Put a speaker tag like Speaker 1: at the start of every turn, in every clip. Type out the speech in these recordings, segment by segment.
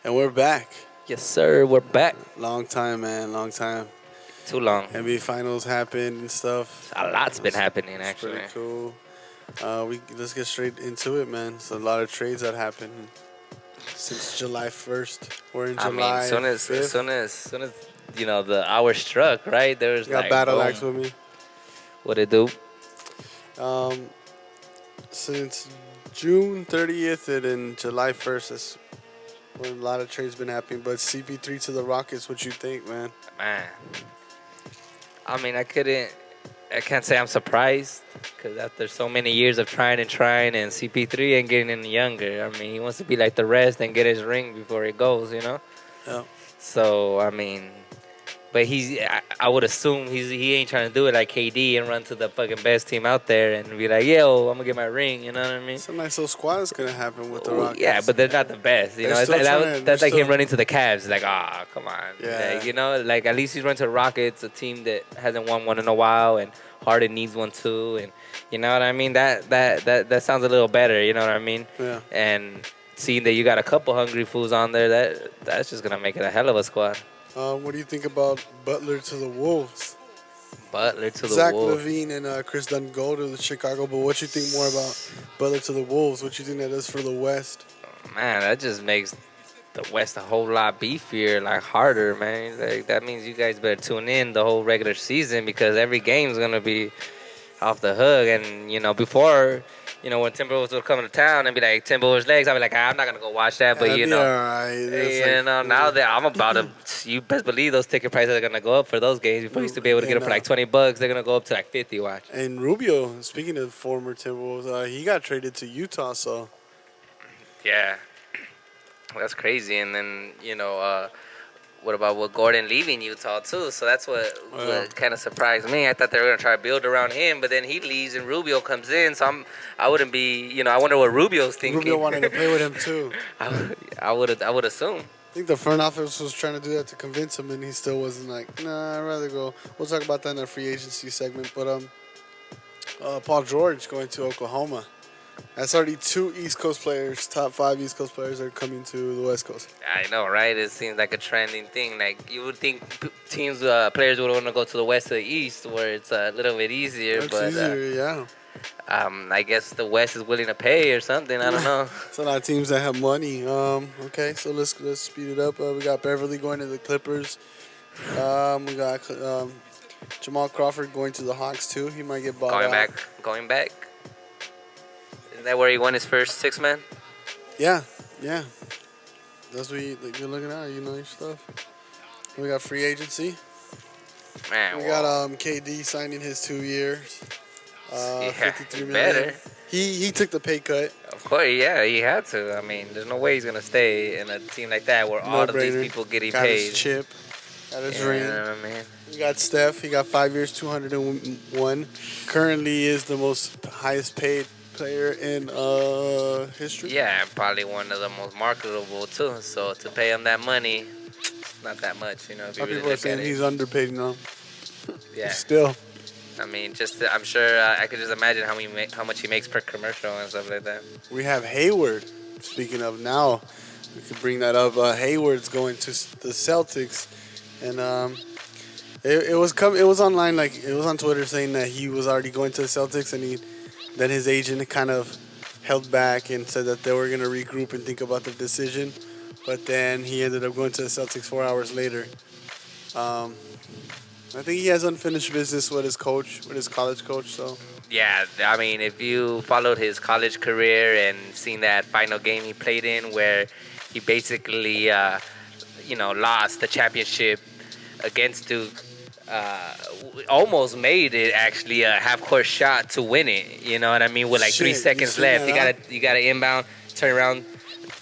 Speaker 1: And we're back.
Speaker 2: Yes, sir. We're back.
Speaker 1: Long time, man. Long time.
Speaker 2: Too long.
Speaker 1: NBA finals happened and stuff.
Speaker 2: A lot's been happening,
Speaker 1: It's
Speaker 2: actually.
Speaker 1: pretty cool. We let's get straight into it, man. It's a lot of trades that happened since July 1st. We're in
Speaker 2: I mean,
Speaker 1: July
Speaker 2: soon as
Speaker 1: 5th.
Speaker 2: soon as the hour struck, right? There was
Speaker 1: You got
Speaker 2: like
Speaker 1: BATTLEAXE
Speaker 2: boom.
Speaker 1: with me.
Speaker 2: What it do?
Speaker 1: Um, since June 30th and then July 1st, that's when a lot of trades been happening. But CP3 to the Rockets, what you think, man?
Speaker 2: Man, I mean, I can't say I'm surprised because after so many years of trying and CP3 ain't getting any younger. I mean, he wants to be like the rest and get his ring before he goes, you know.
Speaker 1: Yeah.
Speaker 2: So I mean, but I would assume he ain't trying to do it like KD and run to the fucking best team out there and be like, yo, I'm gonna get my ring. You know what I mean?
Speaker 1: It's a nice little squad that's gonna happen with the
Speaker 2: Oh,
Speaker 1: Rockets.
Speaker 2: yeah, but they're not the best. You
Speaker 1: They're
Speaker 2: know, it's
Speaker 1: still
Speaker 2: like,
Speaker 1: trying to-
Speaker 2: that's
Speaker 1: they're
Speaker 2: like him
Speaker 1: still-
Speaker 2: running to the Cavs. It's like, come on.
Speaker 1: Yeah.
Speaker 2: Like, you know, like at least he's running to the Rockets, a team that hasn't won one in a while, and Harden needs one too. And you know what I mean? That sounds a little better. You know what I mean?
Speaker 1: Yeah.
Speaker 2: And seeing that you got a couple hungry fools on there, that's just gonna make it a hell of a squad.
Speaker 1: What do you think about Butler to the Wolves?
Speaker 2: Butler to the
Speaker 1: Zach
Speaker 2: Wolves.
Speaker 1: Levine and Chris Dunn go to the Chicago, but what you think more about Butler to the Wolves? What you think that is for the West?
Speaker 2: Man, that just makes the West a whole lot beefier, like harder, man. Like that means you guys better tune in the whole regular season because every game's gonna be off the hook. And you know, before, you know, when Timberwolves would come to town and be like Timberwolves legs, I'd be like, I'm not gonna go watch that. But
Speaker 1: That'd
Speaker 2: you
Speaker 1: be
Speaker 2: know,
Speaker 1: alright.
Speaker 2: you know, now that I'm about to, you best believe those ticket prices are gonna go up for those games. Before you used to be able to get them for like $20, they're gonna go up to like 50. Watch.
Speaker 1: And Rubio, speaking of former Timberwolves, he got traded to Utah, so
Speaker 2: Yeah, that's crazy. And then you know, what about Gordon leaving Utah too? So that's what kind of surprised me. I thought they were gonna try to build around him, but then he leaves and Rubio comes in. So I wouldn't be, you know, I wonder what Rubio's thinking.
Speaker 1: Rubio wanted to play with him too.
Speaker 2: I would assume.
Speaker 1: I think the front office was trying to do that to convince him, and he still wasn't like, nah, I'd rather go. We'll talk about that in the free agency segment. But Paul George going to Oklahoma. That's already two East Coast players, top 5 East Coast players are coming to the West Coast.
Speaker 2: I know, right? It seems like a trending thing. Like you would think teams, players would want to go to the West or the East, where it's a little bit easier.
Speaker 1: It's
Speaker 2: but
Speaker 1: easier, yeah.
Speaker 2: I guess the West is willing to pay or something. I don't know.
Speaker 1: It's a lot of teams that have money. Okay, so let's speed it up. We got Beverly going to the Clippers. We got Jamal Crawford going to the Hawks too. He might get bought out.
Speaker 2: Going back. Isn't that where he won his first 6-man?
Speaker 1: Yeah. That's what you're looking at. You know your stuff. We got free agency.
Speaker 2: Man,
Speaker 1: We got KD signing his 2 years.
Speaker 2: yeah,
Speaker 1: 53 million.
Speaker 2: better.
Speaker 1: He took the pay cut.
Speaker 2: Of course, yeah, he had to. I mean, there's no way he's gonna stay in a team like that where all of these people getting
Speaker 1: got
Speaker 2: paid.
Speaker 1: his chip. Got his
Speaker 2: You
Speaker 1: ring.
Speaker 2: know what I mean?
Speaker 1: We got Steph. He got 5 years, 201. Currently is the most highest paid player in history.
Speaker 2: Yeah, probably one of the most marketable too. So to pay him that money, it's not that much, you know. If you
Speaker 1: Some
Speaker 2: really
Speaker 1: people are
Speaker 2: look
Speaker 1: saying
Speaker 2: at
Speaker 1: he's
Speaker 2: it.
Speaker 1: underpaid now.
Speaker 2: Yeah.
Speaker 1: Still.
Speaker 2: I mean, I'm sure I could just imagine how much he makes per commercial and stuff like that.
Speaker 1: We have Hayward. Speaking of now, we could bring that up. Hayward's going to the Celtics, and it was online, like it was on Twitter saying that he was already going to the Celtics, and then his agent kind of held back and said that they were going to regroup and think about the decision, but then he ended up going to the Celtics 4 hours later. I think he has unfinished business with his college coach. So
Speaker 2: Yeah, I mean, if you followed his college career and seen that final game he played in where he basically, lost the championship against Duke, almost made it actually a half-court shot to win it. You know what I mean? With like 3
Speaker 1: Shit,
Speaker 2: seconds
Speaker 1: you seen
Speaker 2: left,
Speaker 1: that,
Speaker 2: you got to inbound, turn around,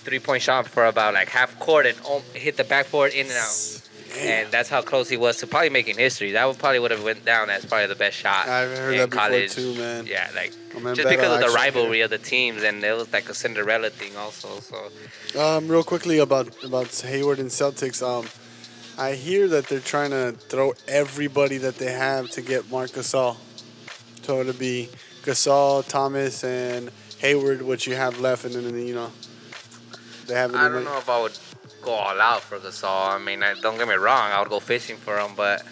Speaker 2: 3-point shot for about like half court and hit the backboard in and out.
Speaker 1: Damn.
Speaker 2: And that's how close he was to probably making history. That would have went down as probably the best shot
Speaker 1: I've heard
Speaker 2: in
Speaker 1: that
Speaker 2: college.
Speaker 1: before too, man.
Speaker 2: Yeah, like
Speaker 1: I'm in
Speaker 2: just because of the
Speaker 1: BATTLEAXE
Speaker 2: rivalry of the teams, and it was like a Cinderella thing also. So
Speaker 1: Real quickly about Hayward and Celtics. I hear that they're trying to throw everybody that they have to get Marc Gasol. So it'll be Gasol, Thomas, and Hayward, what you have left, and then they have.
Speaker 2: I don't know if I would go all out for Gasol. I mean, don't get me wrong, I would go fishing for him, but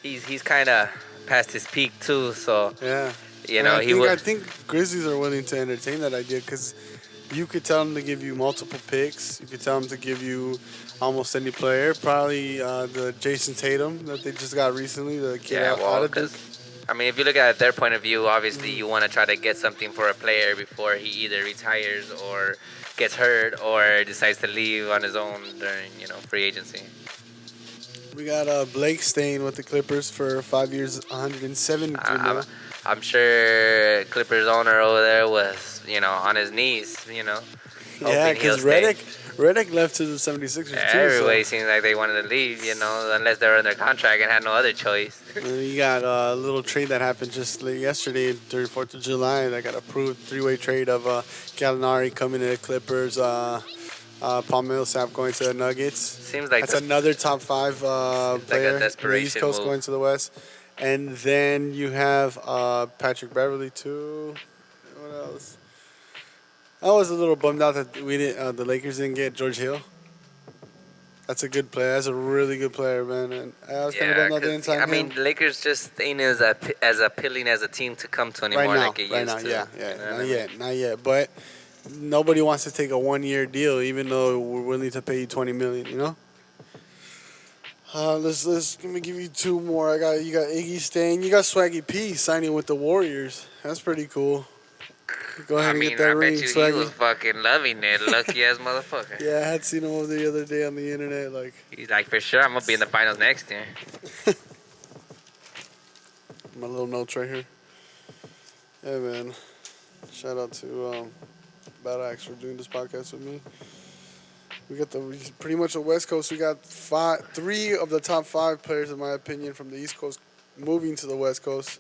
Speaker 2: he's kind of past his peak too. So
Speaker 1: Yeah,
Speaker 2: you
Speaker 1: and
Speaker 2: know he would.
Speaker 1: I think Grizzlies are willing to entertain that idea because you could tell them to give you multiple picks. You could tell them to give you almost any player. Probably the Jason Tatum that they just got recently, the kid
Speaker 2: Yeah,
Speaker 1: out
Speaker 2: well,
Speaker 1: of Duke.
Speaker 2: because I mean, if you look at their point of view, obviously you want to try to get something for a player before he either retires or gets hurt or decides to leave on his own during free agency.
Speaker 1: We got Blake staying with the Clippers for 5 years, 173
Speaker 2: I, I'm
Speaker 1: mil.
Speaker 2: I'm sure Clippers owner over there was on his knees,
Speaker 1: Yeah,
Speaker 2: hoping he'll
Speaker 1: because
Speaker 2: stay.
Speaker 1: Reddick left to the 76ers too. So
Speaker 2: Everybody seems like they wanted to leave, unless they were under contract and had no other choice.
Speaker 1: you got a little trade that happened just yesterday during 4th of July that got approved. Three-way trade of Gallinari coming to the Clippers. Paul Millsap going to the Nuggets.
Speaker 2: Seems like
Speaker 1: That's another top five
Speaker 2: seems like a
Speaker 1: player in the East
Speaker 2: desperation
Speaker 1: Coast
Speaker 2: move.
Speaker 1: going to the West. And then you have Patrick Beverly too. What else? I was a little bummed out that we didn't. The Lakers didn't get George Hill. That's a good player. That's a really good player, man. And I was kind of
Speaker 2: Yeah,
Speaker 1: bummed out they didn't
Speaker 2: because
Speaker 1: sign
Speaker 2: I mean,
Speaker 1: him.
Speaker 2: the Lakers just ain't as appealing as a team to come to anymore like it used to.
Speaker 1: Yeah,
Speaker 2: You know what
Speaker 1: not
Speaker 2: I mean?
Speaker 1: yet, not yet. But nobody wants to take a 1 year deal, even though we're willing to pay you 20 million. You know. Let's let me give you two more. You got Iggy staying. You got Swaggy P signing with the Warriors. That's pretty cool. Go
Speaker 2: I
Speaker 1: ahead and get
Speaker 2: mean,
Speaker 1: that
Speaker 2: I
Speaker 1: ring,
Speaker 2: bet you he was
Speaker 1: Swaggy.
Speaker 2: fucking loving it, lucky ass motherfucker.
Speaker 1: Yeah, I had seen him over the other day on the internet. Like,
Speaker 2: He's like, for sure, I'm gonna be in the finals next year.
Speaker 1: my little notes right here. Yeah, man. Shout out to BATTLEAXE for doing this podcast with me. We got pretty much the West Coast. We got three of the top five players, in my opinion, from the East Coast moving to the West Coast.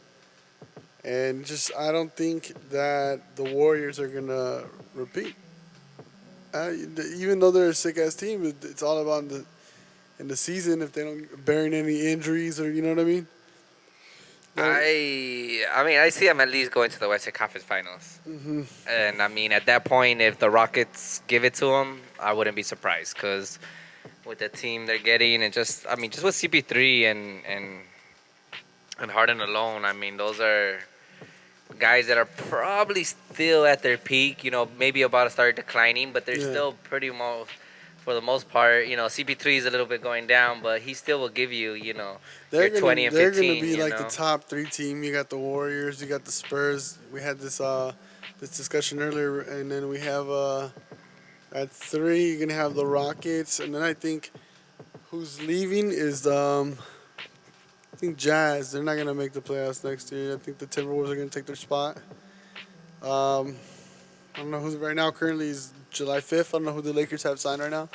Speaker 1: And just, I don't think that the Warriors are going to repeat. Even though they're a sick ass team, it's all about in the season if they don't bearing any injuries or you know what I mean.
Speaker 2: I mean, I see him at least going to the Western Conference Finals. And I mean, at that point, if the Rockets give it to him, I wouldn't be surprised because with the team they're getting and just with CP3 and Harden alone, I mean, those are guys that are probably still at their peak. Maybe about to start declining, but they're still pretty much. For the most part, CP3 is a little bit going down, but he still will give you, your 20 and 15.
Speaker 1: They're gonna be like the top three team. You got the Warriors, you got the Spurs. We had this discussion earlier, and then we have at 3 you're gonna have the Rockets, and then I think who's leaving is I think Jazz. They're not gonna make the playoffs next year. I think the Timberwolves are gonna take their spot. I don't know who's right now. Currently is July 5th. I don't know who the Lakers have signed right now.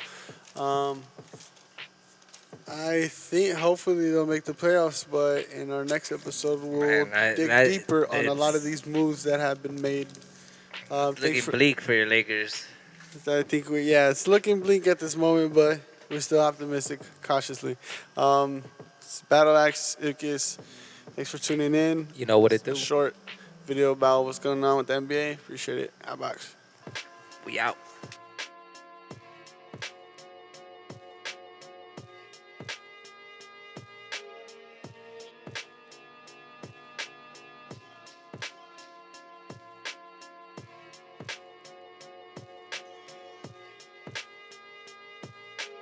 Speaker 1: I think hopefully they'll make the playoffs, but in our next episode we'll dig deeper on a lot of these moves that have been made.
Speaker 2: Looking bleak for your Lakers.
Speaker 1: I think it's looking bleak at this moment, but we're still optimistic, cautiously. It's BATTLEAXE, Ilkis. Thanks for tuning in.
Speaker 2: You know what it do.
Speaker 1: Short video about what's going on with the NBA. Appreciate it. Outbox.
Speaker 2: We out.